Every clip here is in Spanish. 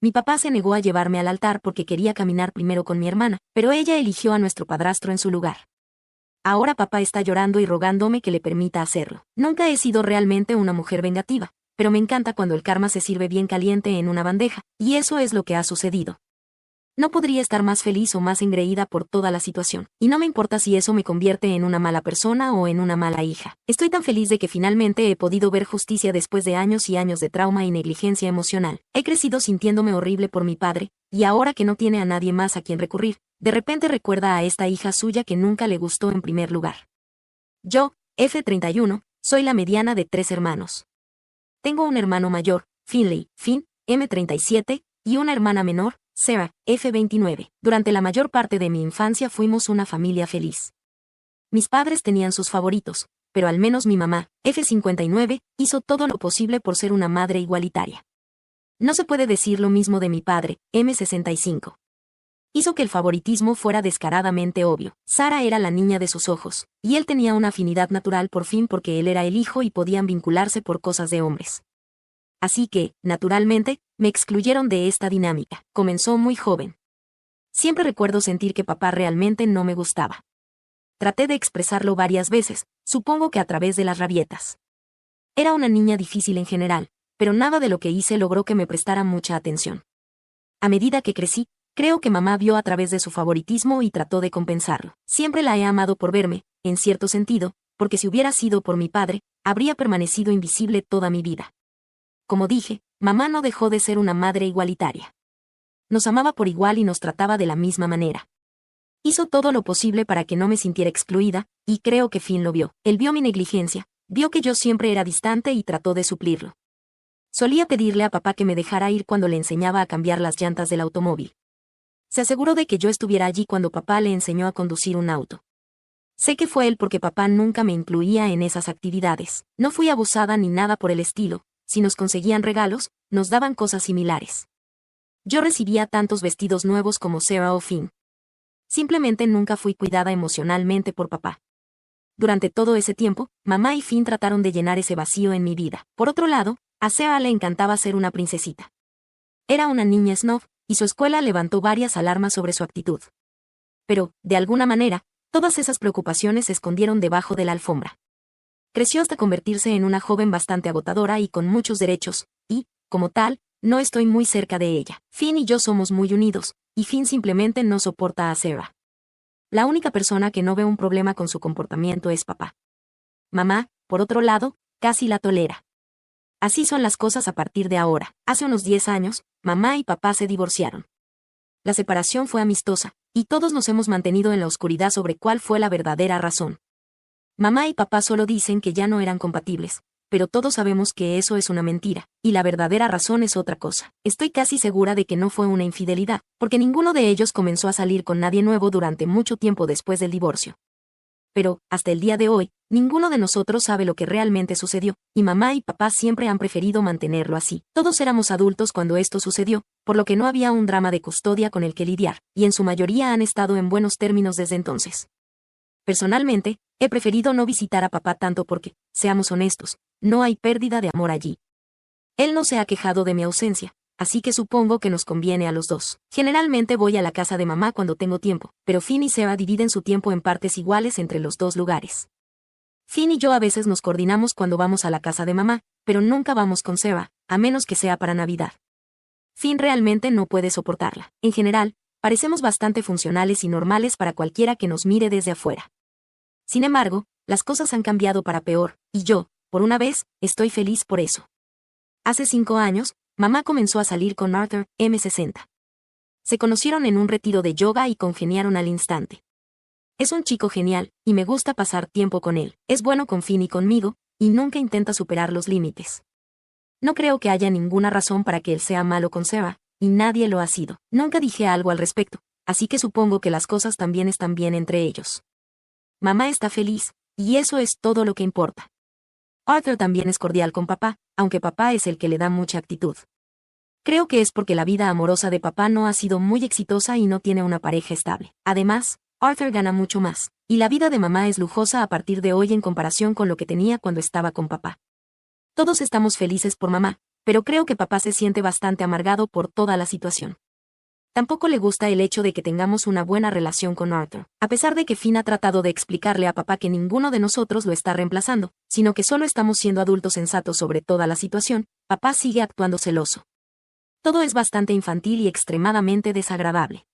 Mi papá se negó a llevarme al altar porque quería caminar primero con mi hermana, pero ella eligió a nuestro padrastro en su lugar. Ahora papá está llorando y rogándome que le permita hacerlo. Nunca he sido realmente una mujer vengativa, pero me encanta cuando el karma se sirve bien caliente en una bandeja, y eso es lo que ha sucedido. No podría estar más feliz o más engreída por toda la situación, y no me importa si eso me convierte en una mala persona o en una mala hija. Estoy tan feliz de que finalmente he podido ver justicia después de años y años de trauma y negligencia emocional. He crecido sintiéndome horrible por mi padre, y ahora que no tiene a nadie más a quien recurrir, de repente recuerda a esta hija suya que nunca le gustó en primer lugar. Yo, F31, soy la mediana de 3 hermanos. Tengo un hermano mayor, Finley, Finn, M37, y una hermana menor, Sarah, F29. Durante la mayor parte de mi infancia fuimos una familia feliz. Mis padres tenían sus favoritos, pero al menos mi mamá, F59, hizo todo lo posible por ser una madre igualitaria. No se puede decir lo mismo de mi padre, M65. Hizo que el favoritismo fuera descaradamente obvio. Sarah era la niña de sus ojos, y él tenía una afinidad natural por Finn porque él era el hijo y podían vincularse por cosas de hombres. Así que, naturalmente, me excluyeron de esta dinámica. Comenzó muy joven. Siempre recuerdo sentir que papá realmente no me gustaba. Traté de expresarlo varias veces, supongo que a través de las rabietas. Era una niña difícil en general, pero nada de lo que hice logró que me prestara mucha atención. A medida que crecí, creo que mamá vio a través de su favoritismo y trató de compensarlo. Siempre la he amado por verme, en cierto sentido, porque si hubiera sido por mi padre, habría permanecido invisible toda mi vida. Como dije, mamá no dejó de ser una madre igualitaria. Nos amaba por igual y nos trataba de la misma manera. Hizo todo lo posible para que no me sintiera excluida, y creo que Finn lo vio. Él vio mi negligencia, vio que yo siempre era distante y trató de suplirlo. Solía pedirle a papá que me dejara ir cuando le enseñaba a cambiar las llantas del automóvil. Se aseguró de que yo estuviera allí cuando papá le enseñó a conducir un auto. Sé que fue él porque papá nunca me incluía en esas actividades. No fui abusada ni nada por el estilo. Si nos conseguían regalos, nos daban cosas similares. Yo recibía tantos vestidos nuevos como Sarah o Finn. Simplemente nunca fui cuidada emocionalmente por papá. Durante todo ese tiempo, mamá y Finn trataron de llenar ese vacío en mi vida. Por otro lado, a Sarah le encantaba ser una princesita. Era una niña snob, y su escuela levantó varias alarmas sobre su actitud. Pero, de alguna manera, todas esas preocupaciones se escondieron debajo de la alfombra. Creció hasta convertirse en una joven bastante agotadora y con muchos derechos, y, como tal, no estoy muy cerca de ella. Finn y yo somos muy unidos, y Finn simplemente no soporta a Sarah. La única persona que no ve un problema con su comportamiento es papá. Mamá, por otro lado, casi la tolera. Así son las cosas a partir de ahora. Hace unos 10 años, mamá y papá se divorciaron. La separación fue amistosa, y todos nos hemos mantenido en la oscuridad sobre cuál fue la verdadera razón. Mamá y papá solo dicen que ya no eran compatibles, pero todos sabemos que eso es una mentira, y la verdadera razón es otra cosa. Estoy casi segura de que no fue una infidelidad, porque ninguno de ellos comenzó a salir con nadie nuevo durante mucho tiempo después del divorcio. Pero, hasta el día de hoy, ninguno de nosotros sabe lo que realmente sucedió, y mamá y papá siempre han preferido mantenerlo así. Todos éramos adultos cuando esto sucedió, por lo que no había un drama de custodia con el que lidiar, y en su mayoría han estado en buenos términos desde entonces. Personalmente, he preferido no visitar a papá tanto porque, seamos honestos, no hay pérdida de amor allí. Él no se ha quejado de mi ausencia, así que supongo que nos conviene a los dos. Generalmente voy a la casa de mamá cuando tengo tiempo, pero Finn y Sarah dividen su tiempo en partes iguales entre los dos lugares. Finn y yo a veces nos coordinamos cuando vamos a la casa de mamá, pero nunca vamos con Sarah, a menos que sea para Navidad. Finn realmente no puede soportarla. En general, parecemos bastante funcionales y normales para cualquiera que nos mire desde afuera. Sin embargo, las cosas han cambiado para peor, y yo, por una vez, estoy feliz por eso. Hace 5 años, mamá comenzó a salir con Arthur, M60. Se conocieron en un retiro de yoga y congeniaron al instante. Es un chico genial, y me gusta pasar tiempo con él. Es bueno con Finn y conmigo, y nunca intenta superar los límites. No creo que haya ninguna razón para que él sea malo con Sarah, y nadie lo ha sido. Nunca dije algo al respecto, así que supongo que las cosas también están bien entre ellos. Mamá está feliz, y eso es todo lo que importa. Arthur también es cordial con papá, aunque papá es el que le da mucha actitud. Creo que es porque la vida amorosa de papá no ha sido muy exitosa y no tiene una pareja estable. Además, Arthur gana mucho más, y la vida de mamá es lujosa a partir de hoy en comparación con lo que tenía cuando estaba con papá. Todos estamos felices por mamá, pero creo que papá se siente bastante amargado por toda la situación. Tampoco le gusta el hecho de que tengamos una buena relación con Arthur, a pesar de que Finn ha tratado de explicarle a papá que ninguno de nosotros lo está reemplazando, sino que solo estamos siendo adultos sensatos sobre toda la situación. Papá sigue actuando celoso. Todo es bastante infantil y extremadamente desagradable.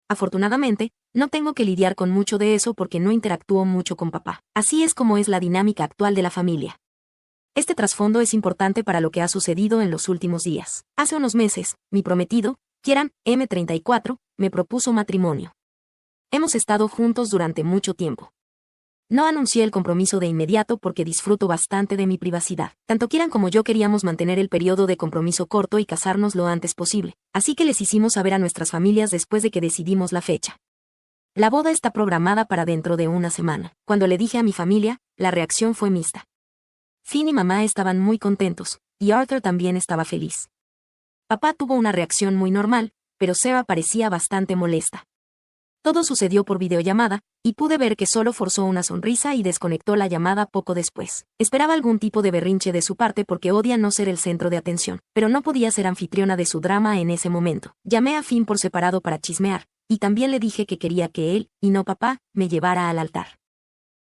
Afortunadamente, no tengo que lidiar con mucho de eso porque no interactúo mucho con papá. Así es como es la dinámica actual de la familia. Este trasfondo es importante para lo que ha sucedido en los últimos días. Hace unos meses, mi prometido, Kieran, M34, me propuso matrimonio. Hemos estado juntos durante mucho tiempo. No anuncié el compromiso de inmediato porque disfruto bastante de mi privacidad. Tanto Kieran como yo queríamos mantener el periodo de compromiso corto y casarnos lo antes posible, así que les hicimos saber a nuestras familias después de que decidimos la fecha. La boda está programada para dentro de una semana. Cuando le dije a mi familia, la reacción fue mixta. Finn y mamá estaban muy contentos, y Arthur también estaba feliz. Papá tuvo una reacción muy normal, pero Sarah parecía bastante molesta. Todo sucedió por videollamada, y pude ver que solo forzó una sonrisa y desconectó la llamada poco después. Esperaba algún tipo de berrinche de su parte porque odia no ser el centro de atención, pero no podía ser anfitriona de su drama en ese momento. Llamé a Finn por separado para chismear, y también le dije que quería que él, y no papá, me llevara al altar.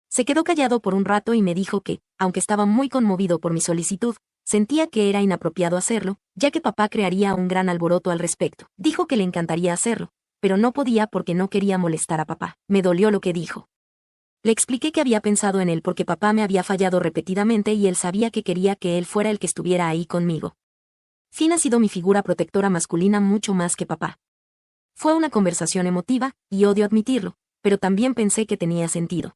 Se quedó callado por un rato y me dijo que, aunque estaba muy conmovido por mi solicitud, sentía que era inapropiado hacerlo, ya que papá crearía un gran alboroto al respecto. Dijo que le encantaría hacerlo, pero no podía porque no quería molestar a papá. Me dolió lo que dijo. Le expliqué que había pensado en él porque papá me había fallado repetidamente y él sabía que quería que él fuera el que estuviera ahí conmigo. Finn ha sido mi figura protectora masculina mucho más que papá. Fue una conversación emotiva, y odio admitirlo, pero también pensé que tenía sentido.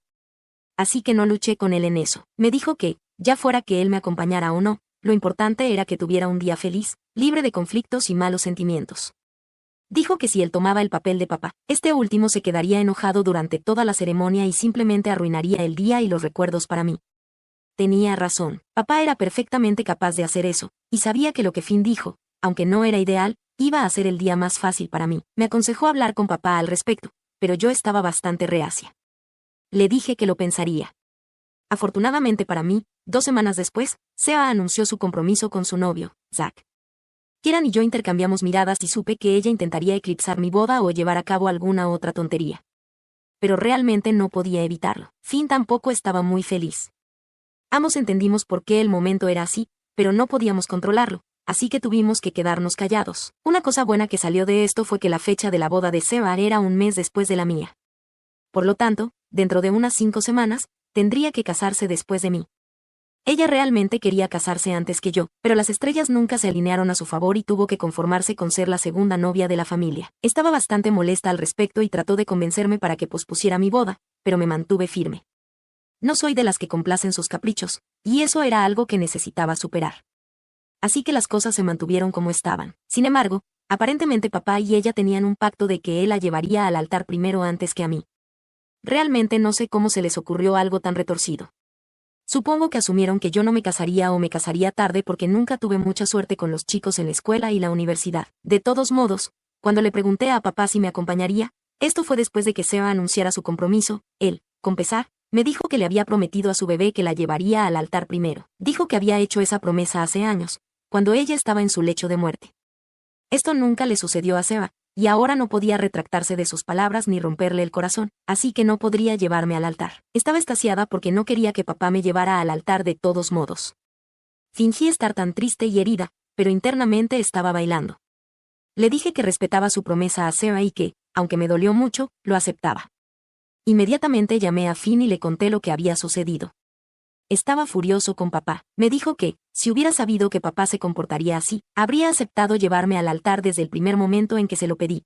Así que no luché con él en eso. Me dijo que, ya fuera que él me acompañara o no, lo importante era que tuviera un día feliz, libre de conflictos y malos sentimientos. Dijo que si él tomaba el papel de papá, este último se quedaría enojado durante toda la ceremonia y simplemente arruinaría el día y los recuerdos para mí. Tenía razón, papá era perfectamente capaz de hacer eso, y sabía que lo que Finn dijo, aunque no era ideal, iba a hacer el día más fácil para mí. Me aconsejó hablar con papá al respecto, pero yo estaba bastante reacia. Le dije que lo pensaría. Afortunadamente para mí, 2 semanas después, Sea anunció su compromiso con su novio, Zach. Kieran y yo intercambiamos miradas y supe que ella intentaría eclipsar mi boda o llevar a cabo alguna otra tontería. Pero realmente no podía evitarlo. Finn tampoco estaba muy feliz. Ambos entendimos por qué el momento era así, pero no podíamos controlarlo, así que tuvimos que quedarnos callados. Una cosa buena que salió de esto fue que la fecha de la boda de Sarah era un mes después de la mía. Por lo tanto, dentro de unas 5 semanas, tendría que casarse después de mí. Ella realmente quería casarse antes que yo, pero las estrellas nunca se alinearon a su favor y tuvo que conformarse con ser la segunda novia de la familia. Estaba bastante molesta al respecto y trató de convencerme para que pospusiera mi boda, pero me mantuve firme. No soy de las que complacen sus caprichos, y eso era algo que necesitaba superar. Así que las cosas se mantuvieron como estaban. Sin embargo, aparentemente papá y ella tenían un pacto de que él la llevaría al altar primero antes que a mí. Realmente no sé cómo se les ocurrió algo tan retorcido. Supongo que asumieron que yo no me casaría o me casaría tarde porque nunca tuve mucha suerte con los chicos en la escuela y la universidad. De todos modos, cuando le pregunté a papá si me acompañaría, esto fue después de que Sea anunciara su compromiso, él, con pesar, me dijo que le había prometido a su bebé que la llevaría al altar primero. Dijo que había hecho esa promesa hace años, cuando ella estaba en su lecho de muerte. Esto nunca le sucedió a Sea, y ahora no podía retractarse de sus palabras ni romperle el corazón, así que no podría llevarme al altar. Estaba extasiada porque no quería que papá me llevara al altar de todos modos. Fingí estar tan triste y herida, pero internamente estaba bailando. Le dije que respetaba su promesa a Sarah y que, aunque me dolió mucho, lo aceptaba. Inmediatamente llamé a Finn y le conté lo que había sucedido. Estaba furioso con papá. Me dijo que, si hubiera sabido que papá se comportaría así, habría aceptado llevarme al altar desde el primer momento en que se lo pedí.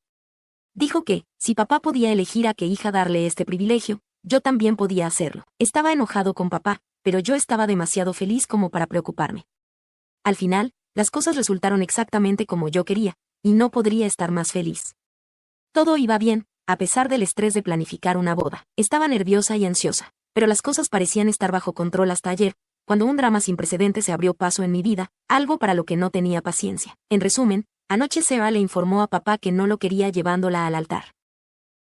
Dijo que, si papá podía elegir a qué hija darle este privilegio, yo también podía hacerlo. Estaba enojado con papá, pero yo estaba demasiado feliz como para preocuparme. Al final, las cosas resultaron exactamente como yo quería, y no podría estar más feliz. Todo iba bien, a pesar del estrés de planificar una boda. Estaba nerviosa y ansiosa, pero las cosas parecían estar bajo control hasta ayer, cuando un drama sin precedentes se abrió paso en mi vida, algo para lo que no tenía paciencia. En resumen, anoche Sarah le informó a papá que no lo quería llevándola al altar.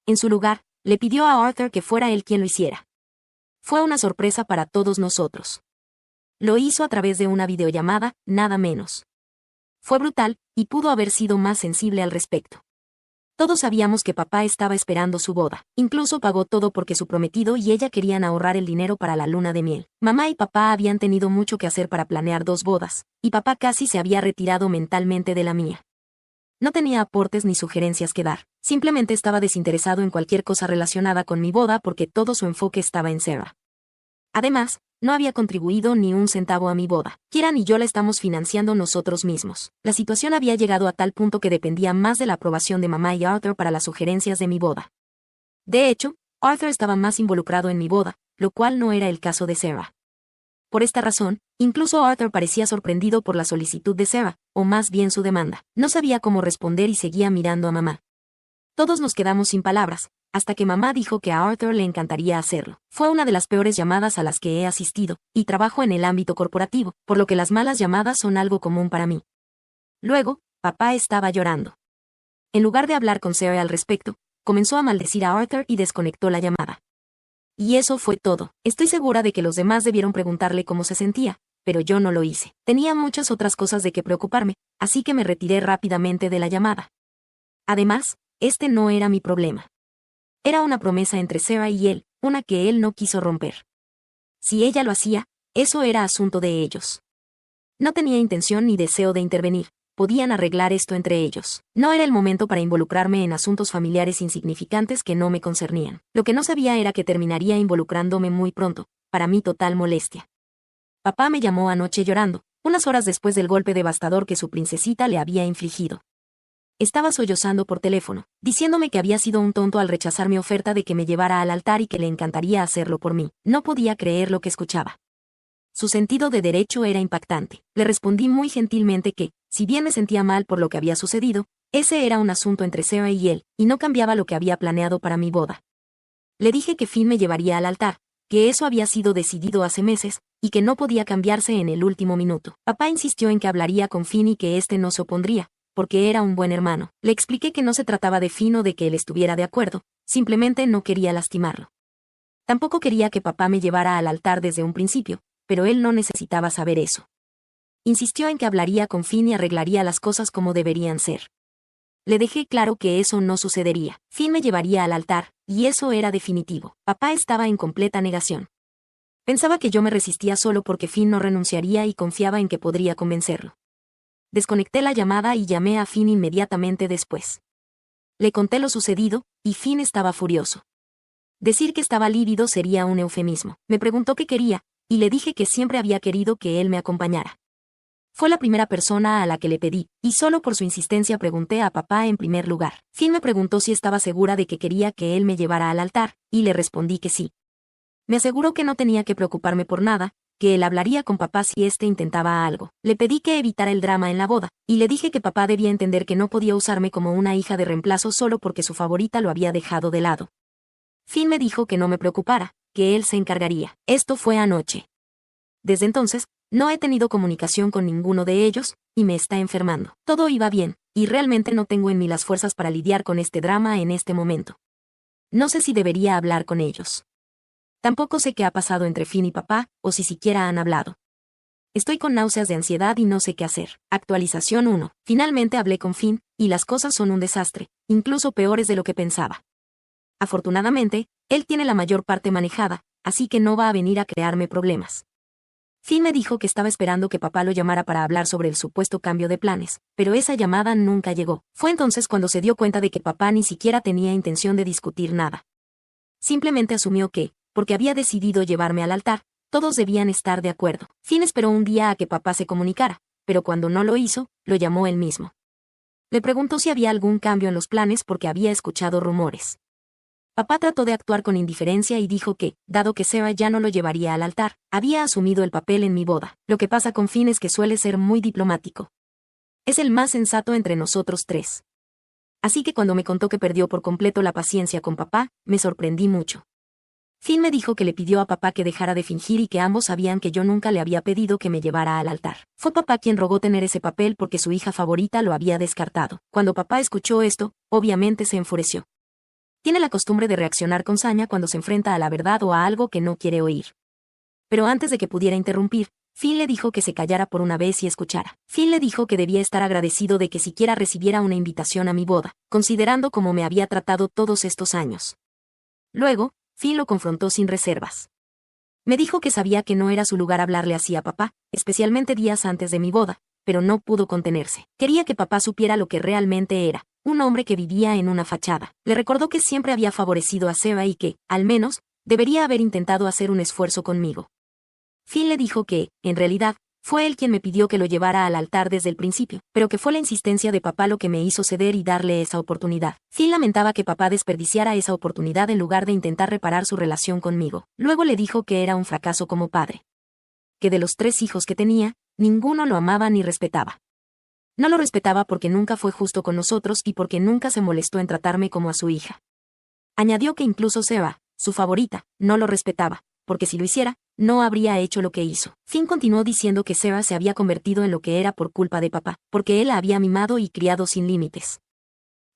En su lugar, le pidió a Arthur que fuera él quien lo hiciera. Fue una sorpresa para todos nosotros. Lo hizo a través de una videollamada, nada menos. Fue brutal, y pudo haber sido más sensible al respecto. Todos sabíamos que papá estaba esperando su boda. Incluso pagó todo porque su prometido y ella querían ahorrar el dinero para la luna de miel. Mamá y papá habían tenido mucho que hacer para planear 2 bodas, y papá casi se había retirado mentalmente de la mía. No tenía aportes ni sugerencias que dar, simplemente estaba desinteresado en cualquier cosa relacionada con mi boda porque todo su enfoque estaba en Sarah. Además, no había contribuido ni un centavo a mi boda. Kieran y yo la estamos financiando nosotros mismos. La situación había llegado a tal punto que dependía más de la aprobación de mamá y Arthur para las sugerencias de mi boda. De hecho, Arthur estaba más involucrado en mi boda, lo cual no era el caso de Sarah. Por esta razón, incluso Arthur parecía sorprendido por la solicitud de Sarah, o más bien su demanda. No sabía cómo responder y seguía mirando a mamá. Todos nos quedamos sin palabras, hasta que mamá dijo que a Arthur le encantaría hacerlo. Fue una de las peores llamadas a las que he asistido, y trabajo en el ámbito corporativo, por lo que las malas llamadas son algo común para mí. Luego, papá estaba llorando. En lugar de hablar con Sarah al respecto, comenzó a maldecir a Arthur y desconectó la llamada. Y eso fue todo. Estoy segura de que los demás debieron preguntarle cómo se sentía, pero yo no lo hice. Tenía muchas otras cosas de que preocuparme, así que me retiré rápidamente de la llamada. Además, este no era mi problema. Era una promesa entre Sarah y él, una que él no quiso romper. Si ella lo hacía, eso era asunto de ellos. No tenía intención ni deseo de intervenir, podían arreglar esto entre ellos. No era el momento para involucrarme en asuntos familiares insignificantes que no me concernían. Lo que no sabía era que terminaría involucrándome muy pronto, para mi total molestia. Papá me llamó anoche llorando, unas horas después del golpe devastador que su princesita le había infligido. Estaba sollozando por teléfono, diciéndome que había sido un tonto al rechazar mi oferta de que me llevara al altar y que le encantaría hacerlo por mí. No podía creer lo que escuchaba. Su sentido de derecho era impactante. Le respondí muy gentilmente que, si bien me sentía mal por lo que había sucedido, ese era un asunto entre Sarah y él, y no cambiaba lo que había planeado para mi boda. Le dije que Finn me llevaría al altar, que eso había sido decidido hace meses, y que no podía cambiarse en el último minuto. Papá insistió en que hablaría con Finn y que éste no se opondría, porque era un buen hermano. Le expliqué que no se trataba de Finn o de que él estuviera de acuerdo, simplemente no quería lastimarlo. Tampoco quería que papá me llevara al altar desde un principio, pero él no necesitaba saber eso. Insistió en que hablaría con Finn y arreglaría las cosas como deberían ser. Le dejé claro que eso no sucedería. Finn me llevaría al altar, y eso era definitivo. Papá estaba en completa negación. Pensaba que yo me resistía solo porque Finn no renunciaría y confiaba en que podría convencerlo. Desconecté la llamada y llamé a Finn inmediatamente después. Le conté lo sucedido, y Finn estaba furioso. Decir que estaba lívido sería un eufemismo. Me preguntó qué quería, y le dije que siempre había querido que él me acompañara. Fue la primera persona a la que le pedí, y solo por su insistencia pregunté a papá en primer lugar. Finn me preguntó si estaba segura de que quería que él me llevara al altar, y le respondí que sí. Me aseguró que no tenía que preocuparme por nada, que él hablaría con papá si éste intentaba algo. Le pedí que evitara el drama en la boda, y le dije que papá debía entender que no podía usarme como una hija de reemplazo solo porque su favorita lo había dejado de lado. Finn me dijo que no me preocupara, que él se encargaría. Esto fue anoche. Desde entonces, no he tenido comunicación con ninguno de ellos, y me está enfermando. Todo iba bien, y realmente no tengo en mí las fuerzas para lidiar con este drama en este momento. No sé si debería hablar con ellos. Tampoco sé qué ha pasado entre Finn y papá, o si siquiera han hablado. Estoy con náuseas de ansiedad y no sé qué hacer. Actualización 1. Finalmente hablé con Finn, y las cosas son un desastre, incluso peores de lo que pensaba. Afortunadamente, él tiene la mayor parte manejada, así que no va a venir a crearme problemas. Finn me dijo que estaba esperando que papá lo llamara para hablar sobre el supuesto cambio de planes, pero esa llamada nunca llegó. Fue entonces cuando se dio cuenta de que papá ni siquiera tenía intención de discutir nada. Simplemente asumió que, porque había decidido llevarme al altar, todos debían estar de acuerdo. Finn esperó un día a que papá se comunicara, pero cuando no lo hizo, lo llamó él mismo. Le preguntó si había algún cambio en los planes porque había escuchado rumores. Papá trató de actuar con indiferencia y dijo que, dado que Sarah ya no lo llevaría al altar, había asumido el papel en mi boda. Lo que pasa con Finn es que suele ser muy diplomático. Es el más sensato entre nosotros tres. Así que cuando me contó que perdió por completo la paciencia con papá, me sorprendí mucho. Finn me dijo que le pidió a papá que dejara de fingir y que ambos sabían que yo nunca le había pedido que me llevara al altar. Fue papá quien rogó tener ese papel porque su hija favorita lo había descartado. Cuando papá escuchó esto, obviamente se enfureció. Tiene la costumbre de reaccionar con saña cuando se enfrenta a la verdad o a algo que no quiere oír. Pero antes de que pudiera interrumpir, Finn le dijo que se callara por una vez y escuchara. Finn le dijo que debía estar agradecido de que siquiera recibiera una invitación a mi boda, considerando cómo me había tratado todos estos años. Luego, Finn lo confrontó sin reservas. Me dijo que sabía que no era su lugar hablarle así a papá, especialmente días antes de mi boda, pero no pudo contenerse. Quería que papá supiera lo que realmente era, un hombre que vivía en una fachada. Le recordó que siempre había favorecido a Seba y que, al menos, debería haber intentado hacer un esfuerzo conmigo. Finn le dijo que, en realidad, fue él quien me pidió que lo llevara al altar desde el principio, pero que fue la insistencia de papá lo que me hizo ceder y darle esa oportunidad. Finn lamentaba que papá desperdiciara esa oportunidad en lugar de intentar reparar su relación conmigo. Luego le dijo que era un fracaso como padre. Que de los 3 hijos que tenía, ninguno lo amaba ni respetaba. No lo respetaba porque nunca fue justo con nosotros y porque nunca se molestó en tratarme como a su hija. Añadió que incluso Seba, su favorita, no lo respetaba, porque si lo hiciera, no habría hecho lo que hizo. Finn continuó diciendo que Seba se había convertido en lo que era por culpa de papá, porque él la había mimado y criado sin límites.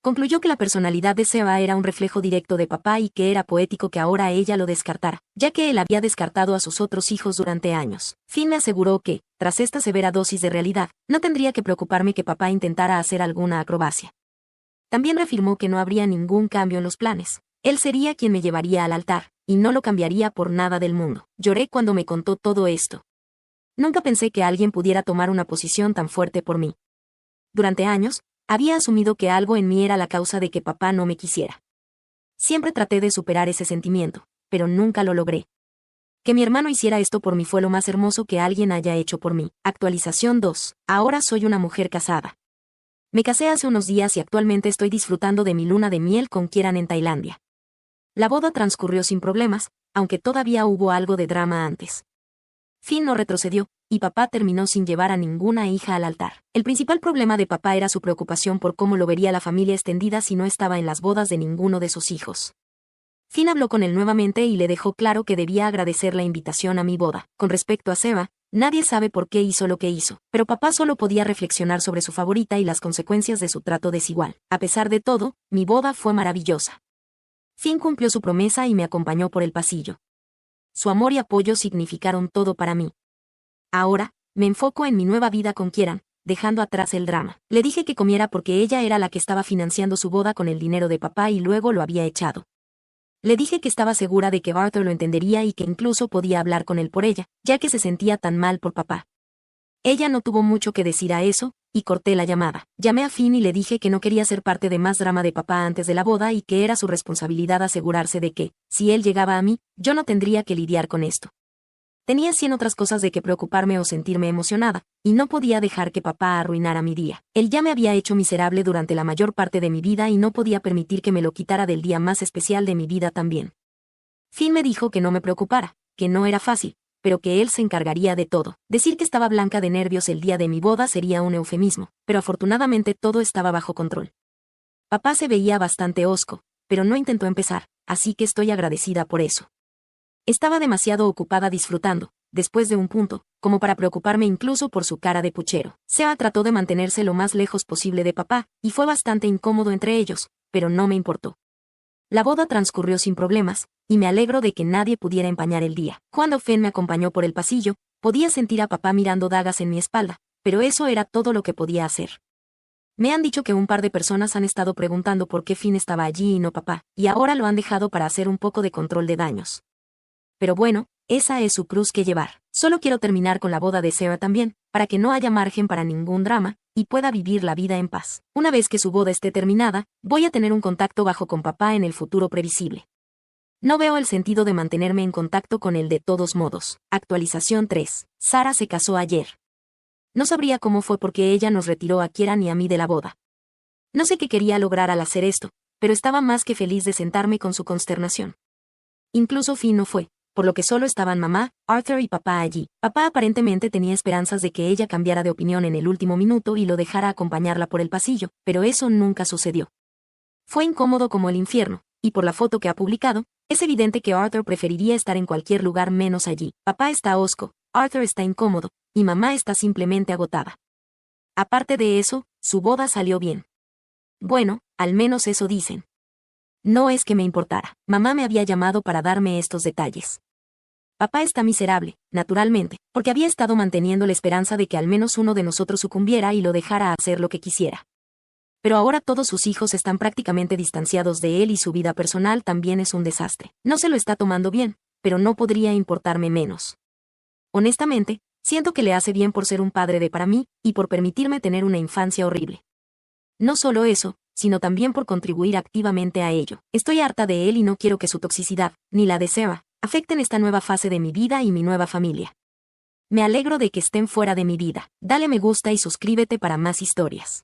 Concluyó que la personalidad de Seba era un reflejo directo de papá y que era poético que ahora ella lo descartara, ya que él había descartado a sus otros hijos durante años. Finn me aseguró que, tras esta severa dosis de realidad, no tendría que preocuparme que papá intentara hacer alguna acrobacia. También reafirmó que no habría ningún cambio en los planes. Él sería quien me llevaría al altar, y no lo cambiaría por nada del mundo. Lloré cuando me contó todo esto. Nunca pensé que alguien pudiera tomar una posición tan fuerte por mí. Durante años, había asumido que algo en mí era la causa de que papá no me quisiera. Siempre traté de superar ese sentimiento, pero nunca lo logré. Que mi hermano hiciera esto por mí fue lo más hermoso que alguien haya hecho por mí. Actualización 2. Ahora soy una mujer casada. Me casé hace unos días y actualmente estoy disfrutando de mi luna de miel con Kieran en Tailandia. La boda transcurrió sin problemas, aunque todavía hubo algo de drama antes. Finn no retrocedió, y papá terminó sin llevar a ninguna hija al altar. El principal problema de papá era su preocupación por cómo lo vería la familia extendida si no estaba en las bodas de ninguno de sus hijos. Finn habló con él nuevamente y le dejó claro que debía agradecer la invitación a mi boda. Con respecto a Seba, nadie sabe por qué hizo lo que hizo, pero papá solo podía reflexionar sobre su favorita y las consecuencias de su trato desigual. A pesar de todo, mi boda fue maravillosa. Finn cumplió su promesa y me acompañó por el pasillo. Su amor y apoyo significaron todo para mí. Ahora, me enfoco en mi nueva vida con Kieran, dejando atrás el drama. Le dije que comiera porque ella era la que estaba financiando su boda con el dinero de papá y luego lo había echado. Le dije que estaba segura de que Arthur lo entendería y que incluso podía hablar con él por ella, ya que se sentía tan mal por papá. Ella no tuvo mucho que decir a eso, y corté la llamada. Llamé a Finn y le dije que no quería ser parte de más drama de papá antes de la boda y que era su responsabilidad asegurarse de que, si él llegaba a mí, yo no tendría que lidiar con esto. Tenía 100 otras cosas de que preocuparme o sentirme emocionada, y no podía dejar que papá arruinara mi día. Él ya me había hecho miserable durante la mayor parte de mi vida y no podía permitir que me lo quitara del día más especial de mi vida también. Finn me dijo que no me preocupara, que no era fácil, pero que él se encargaría de todo. Decir que estaba blanca de nervios el día de mi boda sería un eufemismo, pero afortunadamente todo estaba bajo control. Papá se veía bastante hosco, pero no intentó empezar, así que estoy agradecida por eso. Estaba demasiado ocupada disfrutando, después de un punto, como para preocuparme incluso por su cara de puchero. Seba trató de mantenerse lo más lejos posible de papá, y fue bastante incómodo entre ellos, pero no me importó. La boda transcurrió sin problemas, y me alegro de que nadie pudiera empañar el día. Cuando Finn me acompañó por el pasillo, podía sentir a papá mirando dagas en mi espalda, pero eso era todo lo que podía hacer. Me han dicho que un par de personas han estado preguntando por qué Finn estaba allí y no papá, y ahora lo han dejado para hacer un poco de control de daños. Pero bueno, esa es su cruz que llevar. Solo quiero terminar con la boda de Sarah también, para que no haya margen para ningún drama, y pueda vivir la vida en paz. Una vez que su boda esté terminada, voy a tener un contacto bajo con papá en el futuro previsible. No veo el sentido de mantenerme en contacto con él de todos modos. Actualización 3. Sara se casó ayer. No sabría cómo fue porque ella nos retiró a Kieran y a mí de la boda. No sé qué quería lograr al hacer esto, pero estaba más que feliz de sentarme con su consternación. Incluso Finn no fue, por lo que solo estaban mamá, Arthur y papá allí. Papá aparentemente tenía esperanzas de que ella cambiara de opinión en el último minuto y lo dejara acompañarla por el pasillo, pero eso nunca sucedió. Fue incómodo como el infierno, y por la foto que ha publicado, es evidente que Arthur preferiría estar en cualquier lugar menos allí. Papá está hosco, Arthur está incómodo, y mamá está simplemente agotada. Aparte de eso, su boda salió bien. Bueno, al menos eso dicen. No es que me importara. Mamá me había llamado para darme estos detalles. Papá está miserable, naturalmente, porque había estado manteniendo la esperanza de que al menos uno de nosotros sucumbiera y lo dejara hacer lo que quisiera. Pero ahora todos sus hijos están prácticamente distanciados de él y su vida personal también es un desastre. No se lo está tomando bien, pero no podría importarme menos. Honestamente, siento que le hace bien por ser un padre de para mí y por permitirme tener una infancia horrible. No solo eso, sino también por contribuir activamente a ello. Estoy harta de él y no quiero que su toxicidad, ni la de Seba, afecten esta nueva fase de mi vida y mi nueva familia. Me alegro de que estén fuera de mi vida. Dale me gusta y suscríbete para más historias.